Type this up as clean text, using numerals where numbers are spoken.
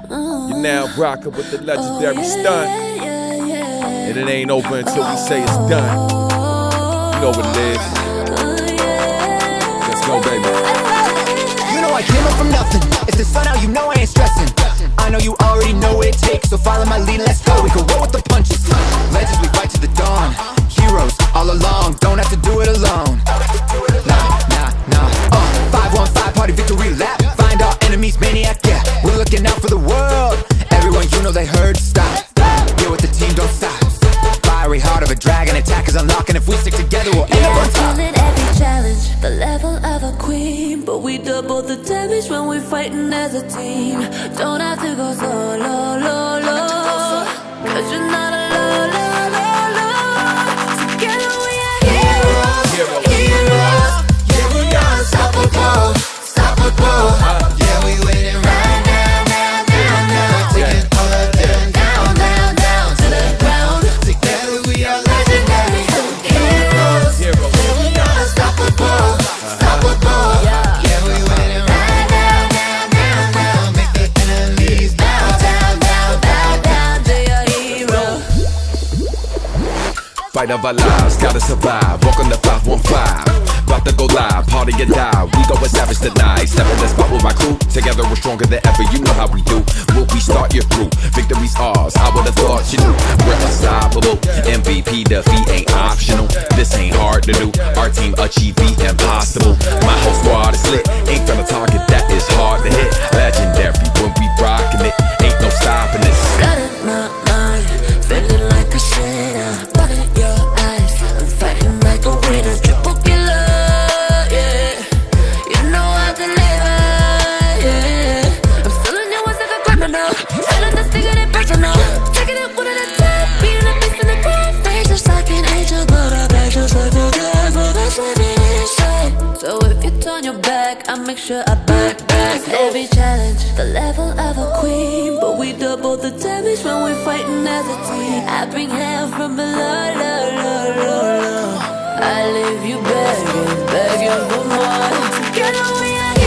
You're now rocking with the legendary stunt. And it ain't over until we say it's done. You know what it is. Let's go, baby. You know I came up from nothing. It's the sun out, you know I ain't stressing. I know you already know what it takes, so follow my lead, let's go. We can roll with the punches. Legends, we fight to the dawn. Heroes all along, don't have to do it alone. Nah. 515 party victory lap. Find our enemies, maniac, yeah. We're looking out for the world. Everyone you know they heard, stop. Get with the team, don't stop. Fiery heart of a dragon, attack is unlocking. If we stick together, we'll end up on top. Killing every challenge, the level of a queen. But we double the damage when we're fighting as a team. Don't have to go solo, low, low. Cause you're not alone, low, low. Together we are heroes, heroes. Yeah, we are unstoppable, unstoppable. Yeah, we winning right now, now. Taking all of them Down to the ground. together. We are legendary heroes. Yeah, we are unstoppable, unstoppable. Yeah, we winning right now. Make the enemies bow Down to your hero. Fight of our lives, gotta survive. Walk on the 515. About to go live, party or die. We go with savage tonight. Step in the spot with my crew. Together we're stronger than ever. You know how we do. Will we start your through? Victory's ours. I would've thought you knew. We're unstoppable. MVP defeat ain't optional. This ain't hard to do. Our team achieve the impossible. My whole squad is lit. Ain't from a target that is hard to hit. Legendary when we rockin' it. Ain't no stopping this. Got in my mind, feeling like a sinner. But in your eyes, I'm fighting like a winner. Triple killer, yeah. You know I deliver, yeah. I'm stealing your words like a criminal. Feeling this thing in personal. Taking it one at a time, being a beast in the crowd. Face just like an angel, but I beg just like a devil that's living inside. So if you turn your back, I make sure I back. Every challenge, the level of a queen. But we double the damage when we're fighting as a team. I bring hell from below, I leave you begging for more. Together we are